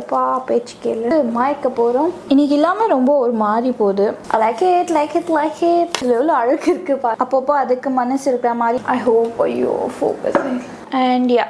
எப்பா பேச்சு கேளு மாய்க்க போகிறோம். இன்னைக்கு இல்லாமல் ரொம்ப ஒரு மாதிரி போகுது. லைக் இட் எவ்வளோ அழகு இருக்கு பா. அப்பப்போ அதுக்கு மனசு இருக்கிற மாதிரி. ஐ ஹோப் ஐயோ ஃபோக்கஸ் அண்ட் யா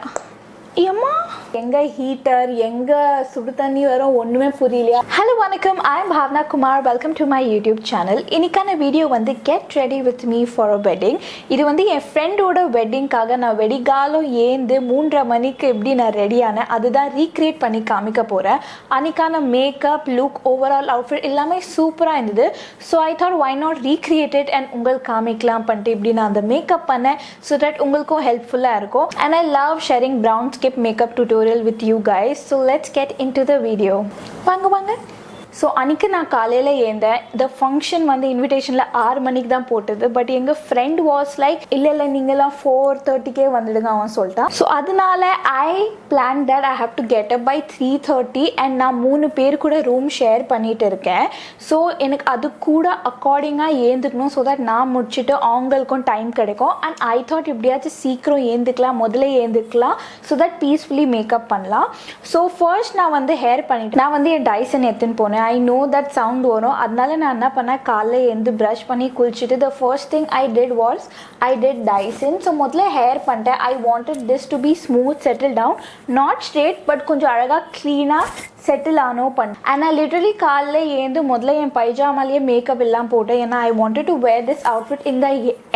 ஏம்மா எங்க ஹீட்டர் எங்க சுடு தண்ணி வரும் ஒண்ணுமே புரியலையா. ஹலோ வணக்கம், I am Bhavana Kumar. Welcome to my YouTube channel. இன்னைக்கான வீடியோ வந்து get ready with me for a wedding. இது வந்து என் ஃப்ரெண்டோட வெட்டிங்காக நான் வெடிகாலம் ஏந்து 3:30 மணிக்கு எப்படி நான் ரெடியானேன் அதுதான் ரீக்ரியேட் பண்ணி காமிக்க போகிறேன். அன்னைக்கான மேக்கப் லுக் ஓவரால் அவுட்ஃபிட் எல்லாமே சூப்பராக இருந்தது. So I thought why not recreated and உங்களுக்கு காமிக்கலாம் பண்ணிட்டு இப்படி நான் அந்த மேக்கப் பண்ணேன். ஸோ தட் உங்களுக்கும் ஹெல்ப்ஃபுல்லாக இருக்கும். And I love sharing brown skip makeup tutorial with you guys. So let's get into the video. வாங்க. ஸோ அன்றைக்கி நான் காலையில் ஏந்தேன். இந்த ஃபங்க்ஷன் வந்து இன்விடேஷனில் 6 மணிக்கு தான் போட்டது. பட் எங்கள் ஃப்ரெண்ட் வாஸ் லைக் இல்லை நீங்களாம் 4:30 வந்துடுங்க அவன் சொல்லிட்டான். ஸோ அதனால I plan that I have to get up by 3:30 and நான் 3 பேர் கூட ரூம் ஷேர் பண்ணிட்டு இருக்கேன். ஸோ எனக்கு அது கூட அக்கார்டிங்காக ஏந்துக்கணும். ஸோ தட் நான் முடிச்சுட்டு அவங்களுக்கும் டைம் கிடைக்கும். அண்ட் ஐ தாட் எப்படியாச்சும் சீக்கிரம் ஏந்துக்கலாம், முதல்ல ஏந்துக்கலாம். ஸோ தட் பீஸ்ஃபுல்லி மேக்கப் பண்ணலாம். ஸோ ஃபர்ஸ்ட் நான் வந்து ஹேர் பண்ணிவிட்டு நான் வந்து என் டைசன் எடுத்துன்னு போனேன். ஐ நோ தட் சவுண்ட் வரும். அதனால நான் என்ன பண்ணேன், காலையில் எழுந்து ப்ரஷ் பண்ணி குளிச்சுட்டு the first thing I did was I did Dyson. So முதல்ல ஹேர் பண்ணிட்டேன். I wanted this to be smooth, settle down, not straight but கொஞ்சம் அழகாக க்ளீனாக செட்டில் ஆனோ பண்ண. அண்ட் நான் லிட்டரலி காலையில் ஏந்து முதல்ல என் பைஜாமாலேயே மேக்கப் எல்லாம் போட்டேன். ஏன்னா I wanted to wear this outfit in the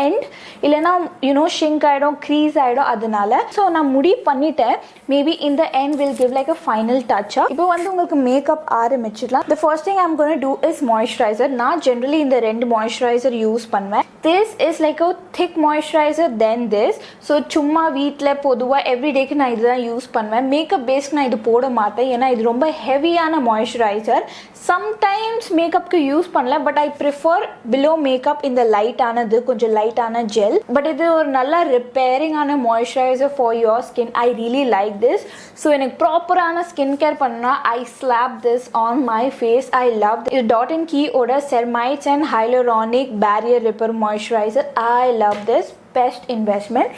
end, இல்லைனா யூனோ ஷிங்க் ஆகிடும், க்ரீஸ் ஆகிடும். அதனால ஸோ நான் முடிவு பண்ணிட்டேன் மேபி இந்த end will give like a final டச்சாக. இப்போ வந்து உங்களுக்கு மேக்கப் ஆரம்பிச்சிடலாம். The first thing I'm gonna do is moisturiser. நான் ஜென்ரலி இந்த 2 மாய்ஸ்சரைசர் யூஸ் பண்ணுவேன். This is like a thick moisturiser then this. So சும்மா வீட்டில் பொதுவாக எவ்ரிடேக்கு நான் இதுதான் யூஸ் பண்ணுவேன். மேக்கப் பேஸ்க்கு நான் இது போட மாட்டேன். ஏன்னா இது ரொம்ப ஹெவியான மாய்ஸ்சரைசர். சம்டைம்ஸ் மேக்கப்புக்கு யூஸ் பண்ணல. But I prefer below makeup இந்த லைட்டானது, கொஞ்சம் லைட்டான ஜெல். பட் இது ஒரு நல்ல ரிப்பேரிங்கான moisturiser for your skin. I really like this. So எனக்கு ப்ராப்பரான ஸ்கின் கேர் பண்ணா I slap this on my face. I love இது டாட் அண்ட் கீயோட ceramides and hyaluronic barrier repair moisturiser. I love this. Best investment.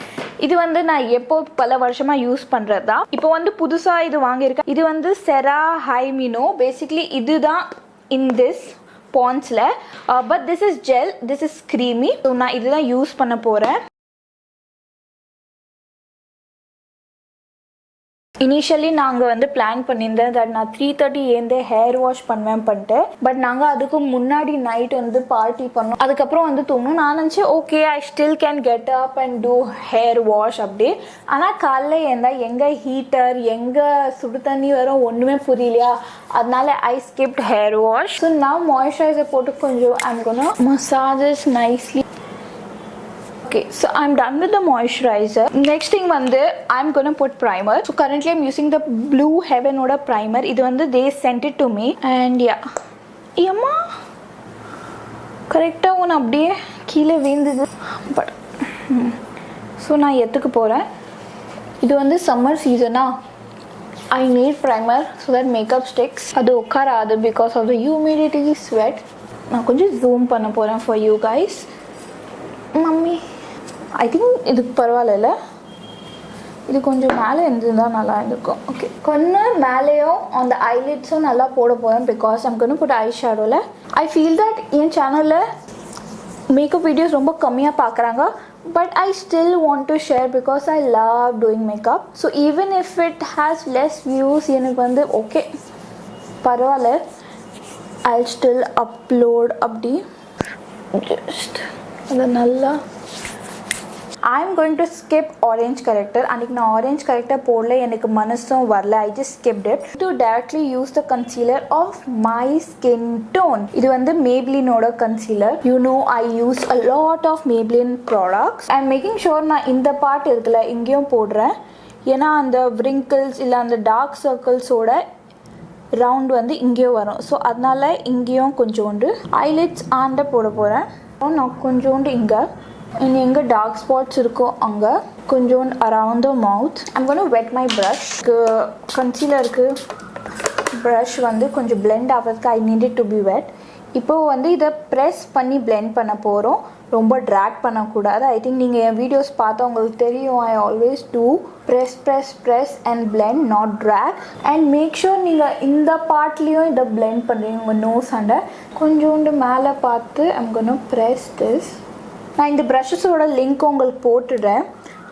இது வந்து நான் எப்போ பல வருஷமாக யூஸ் பண்ணுறது தான். இப்போ வந்து புதுசாக இது வாங்கியிருக்கேன். இது வந்து செரா ஹைமினோ. பேசிக்லி இதுதான் இன் திஸ் பான்ஸில். But this is gel, this is creamy. So நான் இதுதான் யூஸ் பண்ண போகிறேன். இனிஷியலி நாங்கள் வந்து பிளான் பண்ணியிருந்தேன் தட் நான் 3:30 ஏந்து ஹேர் வாஷ் பண்ணுவேன் பண்ணிட்டு. பட் நாங்கள் அதுக்கு முன்னாடி நைட் வந்து பார்ட்டி பண்ணோம். அதுக்கப்புறம் வந்து தூங்கணும். நான் நினச்சேன் okay I still can get up and do hair wash அப்படி. ஆனால் காலைல ஏந்தா எங்கே ஹீட்டர் எங்கே சுடு தண்ணி வரும் ஒன்றுமே புரியலையா. அதனால I skipped hair wash. So நான் மாய்ஸ்சரைசர் போட்டு கொஞ்சம் I'm gonna massages nicely. Okay, so I'm done with the moisturizer. Next thing வந்து I'm gonna put primer. So currently I'm using the Blue Heaven oda primer. இது வந்து they sent it to me and yeah. ஏம்மா கரெக்டாக ஒன்று அப்படியே கீழே வீழ்ந்தது. But so நான் எடுத்துக்க போகிறேன். இது வந்து summer சீசனா I need primer so that makeup sticks. அது உட்காராது because of the humidity, sweat. நான் கொஞ்சம் zoom பண்ண போகிறேன் for you guys. Mummy I think இதுக்கு பரவாயில்ல. இது கொஞ்சம் மேலே இருந்துதான் நல்லா இருந்திருக்கும். ஓகே, கொஞ்சம் மேலேயும் அந்த ஐலிட்ஸும் நல்லா போட போகிறேன் பிகாஸ் ஐம் கோனா புட் ஐ ஷேடோவில். ஐ ஃபீல் தட் என் சேனலில் மேக்கப் வீடியோஸ் ரொம்ப கம்மியாக பார்க்குறாங்க. But I still want to share because I love doing makeup. So even if it has less views எனக்கு வந்து ஓகே பரவாயில்ல. ஐ ஸ்டில் அப்லோட் அப்படி ஜஸ்ட் அது நல்லா. I'm going to skip orange corrector. அன்றைக்கி நான் ஆரஞ்ச் கரெக்டர் போடல, எனக்கு மனசும் வரல. I just skipped it to directly use the concealer of my skin tone. இது வந்து Maybelline ஓட concealer. You know I use a lot of Maybelline products. I'm making sure நான் இந்த பார்ட் இருக்குல்ல இங்கேயும் போடுறேன். ஏன்னா அந்த wrinkles இல்லை அந்த டார்க் சர்க்கிள்ஸோட ரவுண்ட் வந்து இங்கேயும் வரும். ஸோ அதனால இங்கேயும் கொஞ்சோண்டு ஐலிட்ஸ் ஆண்ட போட போகிறேன். நான் கொஞ்சோண்டு இங்கே எங்கே டார்க் ஸ்பாட்ஸ் இருக்கோ அங்கே கொஞ்சோண்டு around the mouth. I'm gonna wet my brush. கன்சீலருக்கு ப்ரஷ் வந்து கொஞ்சம் பிளெண்ட் ஆகிறதுக்கு I need it to be wet. இப்போ வந்து இதை ப்ரெஸ் பண்ணி பிளெண்ட் பண்ண போகிறோம். ரொம்ப ட்ராக் பண்ணக்கூடாது. ஐ திங்க் நீங்கள் என் வீடியோஸ் பார்த்தா உங்களுக்கு தெரியும். I always do press and blend, not drag. And make sure நீங்கள் இந்த பார்ட்லேயும் இதை பிளெண்ட் பண்ணுறீங்க. உங்கள் நோஸ் அண்டை கொஞ்சோண்டு மேலே பார்த்து ஐம் கோனா ப்ரெஸ் திஸ். நான் இந்த ப்ரஷஸோட லிங்க் உங்களுக்கு போட்டுடுறேன்.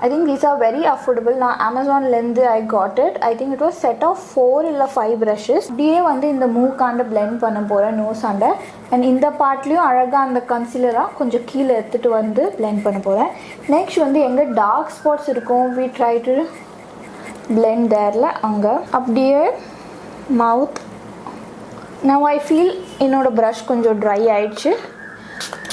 I think these are very affordable. நான் அமேசான்லேருந்து I got it. I think it was set of 4 இல்லை 5 brushes. அப்படியே வந்து இந்த மூக்காண்ட பிளெண்ட் பண்ண போகிறேன், நோஸ் ஆண்ட. அண்ட் இந்த பார்ட்லேயும் அழகாக அந்த கன்சீலராக கொஞ்சம் கீழே எடுத்துகிட்டு வந்து பிளெண்ட் பண்ண போகிறேன். நெக்ஸ்ட் வந்து எங்கே டார்க் ஸ்பாட்ஸ் இருக்கும், we try to blend தேரில் அங்கே அப்படியே மவுத். now I feel என்னோட ப்ரஷ் கொஞ்சம் ட்ரை ஆயிடுச்சு.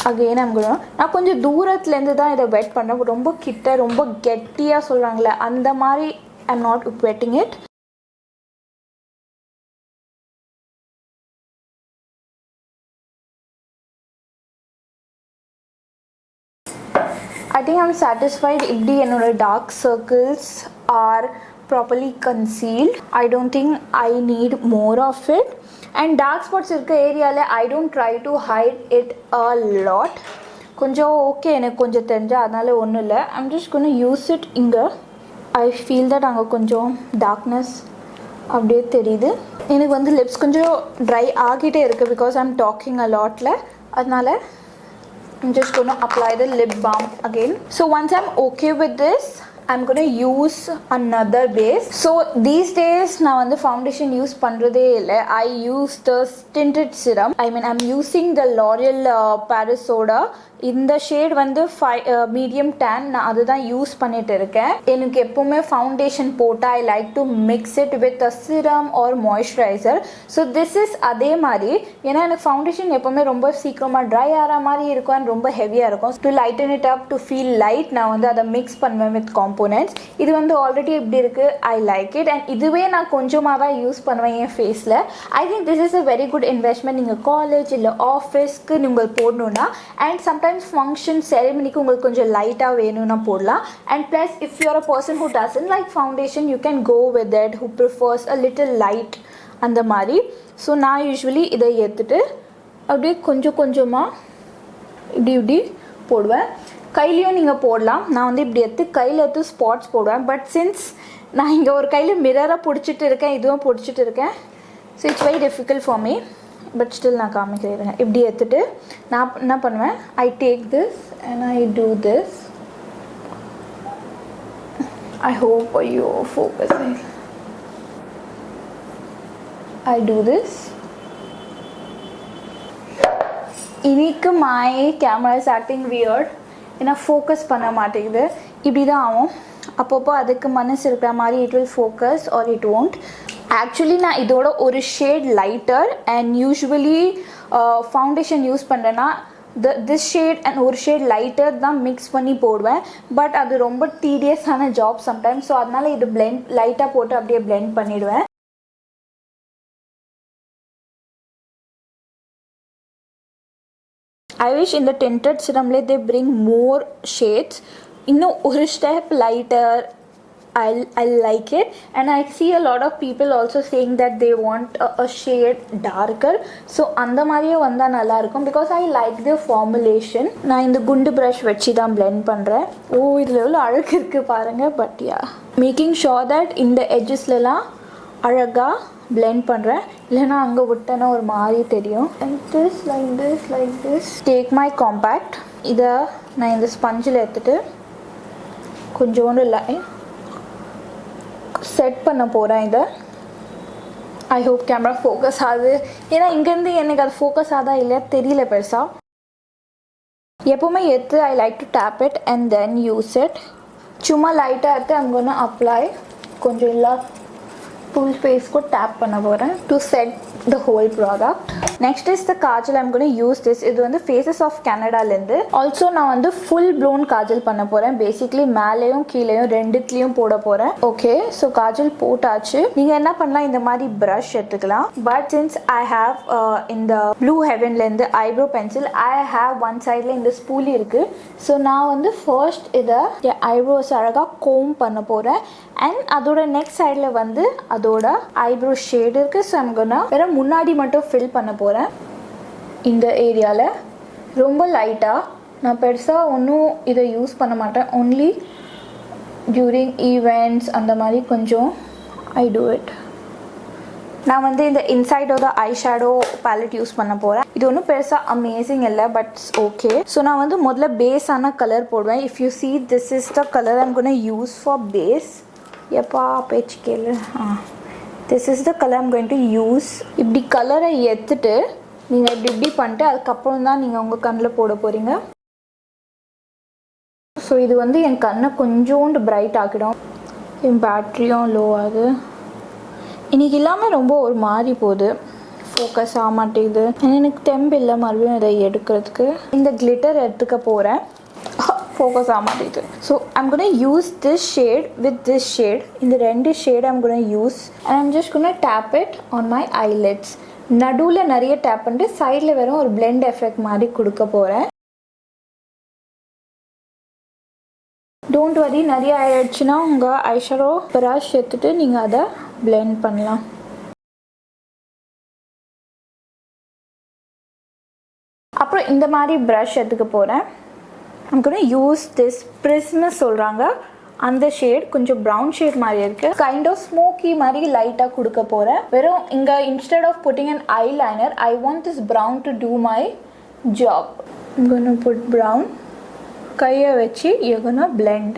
அகெயின் நான் கொஞ்சம் தூரத்துலேருந்து தான் இதை வெட் பண்ணுறேன். ரொம்ப கிட்ட ரொம்ப கெட்டியாக சொல்கிறாங்களே அந்த மாதிரி I'm not wetting it. I think I'm satisfied. இப்படி என்னோட dark circles are properly concealed. I don't think I need more of it. And dark spots இருக்க ஏரியாவில் I don't try to hide it a lot. கொஞ்சம் okay எனக்கு கொஞ்சம் தெரிஞ்சா அதனால ஒன்றும் இல்லை. I'm just going to use it இங்கே. I feel that அங்கே கொஞ்சம் டார்க்னஸ் அப்படியே தெரியுது. எனக்கு வந்து லிப்ஸ் கொஞ்சம் ட்ரை ஆகிட்டே இருக்குது பிகாஸ் ஐம் டாக்கிங் அ லாட்டில். அதனால I'm just going to apply the lip balm again. So once I'm okay with this, I'm going to use another base. So these days நான் வந்து foundation use பண்ணுறதே இல்லை. I use the tinted serum. I mean I'm using the L'Oreal Paris Soda. இந்த shade வந்து medium tan. நான் அதுதான் use பண்ணிட்டு இருக்கேன். எனக்கு எப்போவுமே ஃபவுண்டேஷன் போட்டால் I like to mix it with a serum or moisturiser. So this is அதே மாதிரி. ஏன்னா எனக்கு ஃபவுண்டேஷன் எப்போவுமே ரொம்ப சீக்கிரமாக ட்ரை ஆகிற மாதிரி இருக்கும் அண்ட் ரொம்ப ஹெவியாக இருக்கும். To lighten it up to feel light நான் வந்து அதை மிக்ஸ் பண்ணுவேன் வித் காம்போனன்ட்ஸ். இது வந்து ஆல்ரெடி எப்படி இருக்குது, ஐ லைக் இட். அண்ட் இதுவே நான் கொஞ்சமாக தான் யூஸ் பண்ணுவேன் என் ஃபேஸில். I think this is a very good investment. நீங்கள் காலேஜ் இல்லை ஆஃபீஸ்க்கு நீங்கள் போடணுன்னா அண்ட் சம்டைம்ஸ் ஃபங்க்ஷன் செரிமனிக்கு உங்களுக்கு கொஞ்சம் லைட்டாக வேணும்னா போடலாம். And plus if you're a person who doesn't like foundation you can go with that, who prefers a little light அந்த மாதிரி. ஸோ நான் யூஸ்வலி இதை எடுத்துட்டு அப்படியே கொஞ்சம் கொஞ்சமாக இப்படி போடுவேன். கையிலையும் நீங்கள் போடலாம். நான் வந்து இப்படி எடுத்து கையில் எடுத்து ஸ்பாட்ஸ் போடுவேன். பட் சின்ஸ் நான் இங்கே ஒரு கையில் மிரரை பிடிச்சிட்டு இருக்கேன், இதுவும் பிடிச்சிட்டு இருக்கேன். So it's very difficult for me. But still நான் காமிக்கிறேன். இப்படி எடுத்துட்டு நான் என்ன பண்ணுவேன், I take this and I do this. I hope ஐயோ ஃபோக்கஸ். I do this. இன்னைக்கு my camera is acting weird. ஏன்னா ஃபோக்கஸ் பண்ண மாட்டேங்குது. இப்படி தான் ஆகும். அப்பப்போ அதுக்கு மனசு இருக்கிற மாதிரி it will focus R it won't. Actually நான் இதோட ஒரு shade lighter and usually foundation use பண்ணுறேன்னா திஸ் ஷேட் அண்ட் ஒரு ஷேட் லைட்டர் தான் மிக்ஸ் பண்ணி போடுவேன். பட் அது ரொம்ப டீடியஸான ஜாப் சம்டைம்ஸ். ஸோ அதனால இது பிளெண்ட் லைட்டாக போட்டு அப்படியே பிளெண்ட் பண்ணிவிடுவேன். I wish in the tinted serum they bring more shades. இன்னும் ஒரு step lighter. I like it and I see a lot of people also saying that they want a shade darker. So அந்த மாதிரியே வந்தால் நல்லாயிருக்கும் because I like the formulation. நான் இந்த குண்டு brush வச்சு தான் blend பண்ணுறேன். ஓ இதில் எவ்வளோ அழகு இருக்குது பாருங்கள். But yeah making sure that இந்த எட்ஜஸ்லலாம் அழகாக blend பண்ணுறேன். இல்லைனா அங்கே விட்டேன்னா ஒரு மாதிரி தெரியும். like this take my compact. இதை நான் இந்த ஸ்பஞ்சில் எடுத்துகிட்டு கொஞ்சோண்டு லைன் செட் பண்ண போகிறேன். இதை ஐ ஹோப் கேமரா ஃபோக்கஸ் ஆகுது. ஏன்னா இங்கேருந்து எனக்கு அது ஃபோக்கஸ் ஆகுதா இல்லையா தெரியல பெருசாக. எப்போவுமே எடுத்து I like to tap it and then use it. சும்மா லைட்டாக எடுத்து அங்கே ஒன்று அப்ளை கொஞ்சம் இல்லை ஃபுல் ஃபேஸ்க்கு டேப் பண்ண போகிறேன் to set the whole product. Next is the kajal. I'm gonna use this. இது வந்து ஃபேஸஸ் ஆஃப் கனடாலேருந்து. ஆல்சோ நான் வந்து ஃபுல் ப்ளோன் காஜல் பண்ண போகிறேன். பேசிக்லி மேலேயும் கீழேயும் ரெண்டுத்துலேயும் போட போகிறேன். ஓகே ஸோ காஜல் போட்டாச்சு. நீங்கள் என்ன பண்ணலாம், இந்த மாதிரி ப்ரஷ் எடுத்துக்கலாம். பட் சின்ஸ் ஐ ஹாவ் இந்த ப்ளூ ஹெவன்லேருந்து eyebrow pencil I have one சைடில் இந்த ஸ்பூலி இருக்குது. ஸோ நான் வந்து ஃபர்ஸ்ட் இதை ஐப்ரோஸ் அழகாக கோம் பண்ண போகிறேன். அண்ட் அதோட நெக்ஸ்ட் சைடில் வந்து அதோட ஐப்ரோ ஷேட் இருக்குது. ஸோ ஐம் கோனா வேறு முன்னாடி மட்டும் ஃபில் பண்ண போகிறேன். இந்த ஏரியாவில் ரொம்ப லைட்டாக. நான் பெருசாக ஒன்றும் இதை யூஸ் பண்ண மாட்டேன். ஒன்லி டியூரிங் ஈவெண்ட்ஸ் அந்த மாதிரி கொஞ்சம் ஐ டூ இட். நான் வந்து இந்த இன்சைடோட ஐ ஷேடோ பேலட் யூஸ் பண்ண போகிறேன். இது ஒன்றும் பெருசாக அமேசிங் இல்லை, பட் ஓகே. ஸோ நான் வந்து முதல்ல பேஸான கலர் போடுவேன். If you see this is the color I'm going to use for base. எப்பா பேச்சு கேளு. this is the color I'm going to use. இப்படி கலரை எடுத்துட்டு நீங்கள் இப்படி பண்ணிட்டு அதுக்கப்புறம் தான் நீங்கள் உங்கள் கண்ணில் போட போகிறீங்க. ஸோ இது வந்து என் கண்ணை கொஞ்சோண்டு பிரைட் ஆக்கிடும். என் பேட்ரியும் லோ ஆகுது. இன்றைக்கி இல்லாமல் ரொம்ப ஒரு மாதிரி போகுது, ஃபோக்கஸ் ஆக மாட்டேங்குது. எனக்கு தெம்பு இல்லை மறுபடியும் இதை எடுக்கிறதுக்கு. இந்த கிளிட்டர் எடுத்துக்க போகிறேன், ஃபோக்கஸ் ஆக மாட்டேங்குது. So I'm gonna use this shade with this shade. இந்த ரெண்டு shade I'm gonna use and I'm just gonna tap it on my eyelids. நடுவில் நிறைய டேப் பண்ணிட்டு சைடில் வெறும் ஒரு பிளெண்ட் எஃபெக்ட் மாதிரி கொடுக்க போகிறேன். டோன்ட் வரி, நிறைய ஆயிடுச்சுன்னா உங்கள் ஐஷேடோ ப்ரஷ் எடுத்துகிட்டு நீங்கள் அதை பிளெண்ட் பண்ணலாம். அப்புறம் இந்த மாதிரி ப்ரஷ் எடுத்துக்க போகிறேன். நமக்கு யூஸ் திஸ் பிரிஸ்ம்னு சொல்கிறாங்க. அந்த ஷேட் கொஞ்சம் ப்ரௌன் ஷேட் மாதிரி இருக்குது. கைண்ட் ஆஃப் ஸ்மோக்கி மாதிரி லைட்டாக கொடுக்க போகிறேன். வெறும் இங்கே instead of putting an eyeliner I want this brown to do my job. I'm gonna put brown. கையை வச்சு you're gonna blend.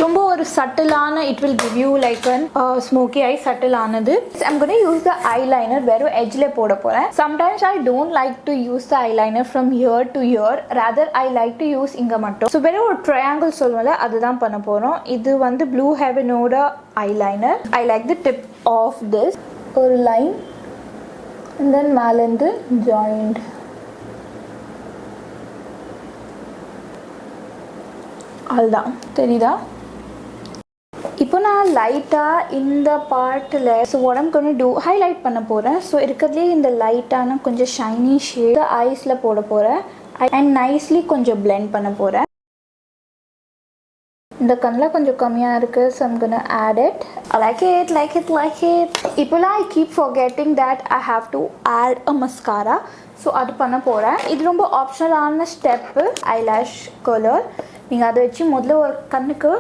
ரொம்ப ஒரு சட்டிலான, it will give you like an smoky eye சட்டிலானது. I'm gonna use the eyeliner வெறும் எட்ஜில் போட போகிறேன். Sometimes I don't like to use the eyeliner from ear to ear, rather I like to use இங்கே மட்டும். ஸோ வெறும் ஒரு triangle சொல்லுவோம்ல, அதுதான் பண்ண போகிறோம். இது வந்து ப்ளூ ஹெவனோட eyeliner. I like the tip of this. ஒரு லைன் அண்ட் தென் மேலேருந்து ஜாயிண்ட். அதுதான் தெரியுதா? இப்போ நான் லைட்டாக இந்த பார்ட்டில் உடம்புக்கு டூ ஹைலைட் பண்ண போகிறேன். ஸோ இருக்கிறதுலே இந்த லைட்டான கொஞ்சம் ஷைனி ஷேட் ஐஸில் போட போகிறேன் அண்ட் நைஸ்லி கொஞ்சம் பிளெண்ட் பண்ண போகிறேன். இந்த கண்ணில் கொஞ்சம் கம்மியாக இருக்குது. So I'm gonna add it. Like it. இப்போலாம் I keep forgetting that I have to add a mascara. So அது பண்ண போகிறேன். இது ரொம்ப ஆப்ஷனலான ஸ்டெப்பு. ஐலாஷ் கலர் நீங்கள் அதை வச்சு முதல்ல ஒரு கண்ணுக்கு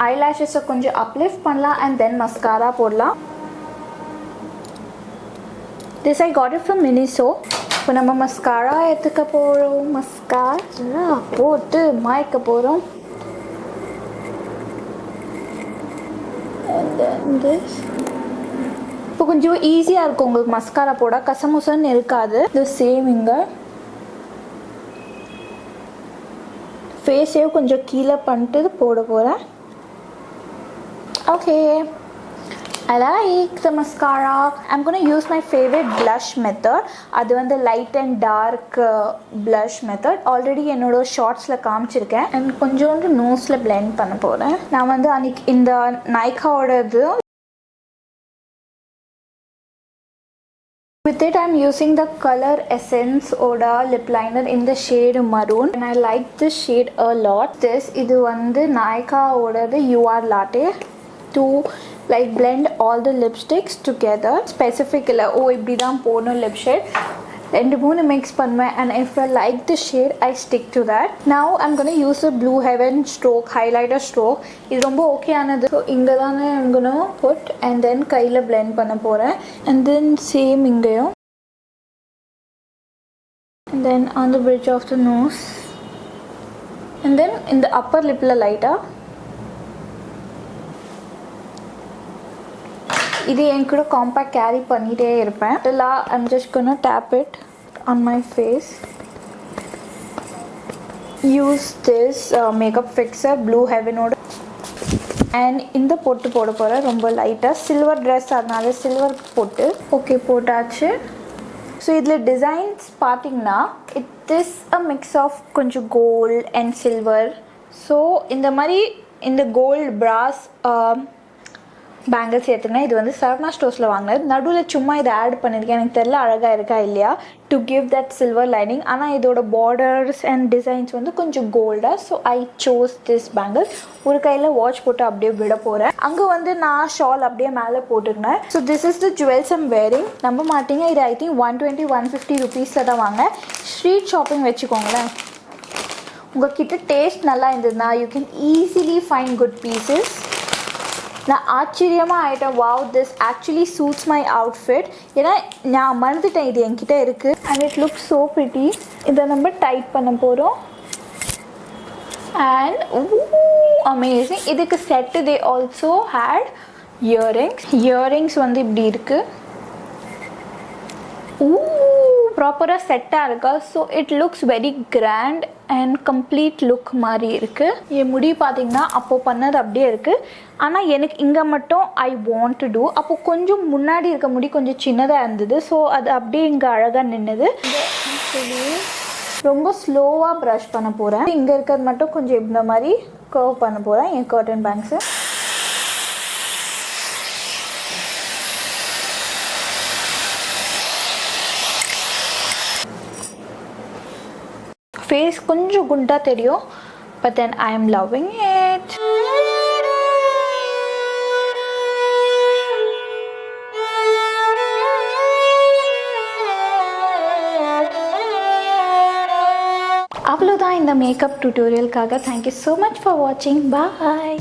ஐலாஷஸை கொஞ்சம் அப்லிஃப்ட் பண்ணலாம் அண்ட் தென் மஸ்காரா போடலாம். This I got it from மினிசோ. இப்போ நம்ம மஸ்காரா எடுத்துக்க போகிறோம். மஸ்காரா போட்டு மாய்க்க போகிறோம். இப்போ கொஞ்சம் ஈஸியாக இருக்கும் உங்களுக்கு மஸ்காரா போட, கசமுசன்னு இருக்காது. இது சேம் இங்கே ஃபேஸையும் கொஞ்சம் கீழே பண்ணிட்டு போட போகிறேன். Okay, I like the mascara. I'm going to use my favorite blush method. அது வந்து light and dark blush method. Already என்னோட ஷார்ட்ஸில் காமிச்சிருக்கேன். அண்ட் கொஞ்சோண்டு நோஸில் blend பண்ண போகிறேன். நான் வந்து அன்றைக்கி இந்த நைக்காவோடது with it I'm using the Color Essence Oda lip liner in the shade maroon and I like this shade a lot. இது வந்து Nykaa ஓடது UR Latte to like blend all the lipsticks together. Specific இல்லை, ஓ இப்படி தான் போடணும் lip shade. ரெண்டு மூணு mix பண்ணுவேன் and if I like the shade I stick to that. Now I'm going to use a Blue Heaven stroke highlighter stroke. இது ரொம்ப okay ஆனது. ஸோ இங்கே தானே I'm going to put and then கையில் blend பண்ண போகிறேன். and then same இங்கேயும் and then on the bridge of the nose and then in the upper lipல லைட்டாக. இது என் கூட காம்பேக்ட் கேரி பண்ணிகிட்டே இருப்பேன். I'm just gonna tap it on my face. Use this makeup fixer Blue Heaven ஓட and இந்த பொட்டு போட போகிறேன். ரொம்ப லைட்டாக சில்வர் ட்ரெஸ், அதனால சில்வர் பொட்டு. ஓகே, போட்டாச்சு. ஸோ இதில் டிசைன்ஸ் பார்த்தீங்கன்னா it is a mix of கொஞ்சம் கோல்ட் அண்ட் சில்வர். ஸோ இந்த மாதிரி இந்த கோல்டு பிராஸ் பேங்கிள்ஸ் எடுத்துக்கினா இது வந்து சரவணா ஸ்டோர்ஸில் வாங்கினது. நடுவில் சும்மா இதை ஆட் பண்ணியிருக்கேன், எனக்கு தெரியல அழகாக இருக்கா இல்லையா, to give that silver lining. ஆனால் இதோட பார்டர்ஸ் அண்ட் டிசைன்ஸ் வந்து கொஞ்சம் கோல்டாக. So I chose this bangles. ஒரு கையில் வாட்ச் போட்டு அப்படியே விட போகிறேன். அங்கே வந்து நான் ஷால் அப்படியே மேலே போட்டுருந்தேன். So this is the jewels I'm wearing. நம்ப மாட்டீங்க, இது ஐ திங்க் 120-150 ருபீஸில் தான் வாங்க. ஸ்ட்ரீட் ஷாப்பிங் வச்சுக்கோங்களேன். உங்கள்கிட்ட டேஸ்ட் நல்லா இருந்ததுன்னா you can easily find good pieces. நான் ஆச்சரியமாக ஆகிட்டேன், wow this actually suits my outfit. ஏன்னா நான் மறந்துட்டேன் இது என்கிட்ட இருக்குது. And it looks so pretty. இதை நம்ம டைட் பண்ண போகிறோம். And amazing. இதுக்கு set they also had earrings வந்து இப்படி இருக்குது. ப்ராப்பராக செட்டாக இருக்கா. So it looks very grand and complete look மாதிரி இருக்குது. என் முடி பார்த்திங்கன்னா அப்போது பண்ணது அப்படியே இருக்குது. ஆனால் எனக்கு இங்கே மட்டும் ஐ வாண்ட் டு டூ. அப்போது கொஞ்சம் முன்னாடி இருக்க முடி கொஞ்சம் சின்னதாக இருந்தது. ஸோ அது அப்படியே இங்கே அழகாக நின்றுது. ரொம்ப ஸ்லோவாக ப்ரஷ் பண்ண போகிறேன். இங்கே இருக்கிறது மட்டும் கொஞ்சம் இந்த மாதிரி கர்வ் பண்ண போகிறேன் என் கர்டன் பேங்க்ஸு. ஃபேஸ் கொஞ்சம் குண்டாக தெரியும், but then I am loving it. அவ்வளோதான் இந்த மேக்கப் டியூட்டோரியலுக்காக. தேங்க்யூ ஸோ மச் ஃபார் வாட்சிங். பாய்.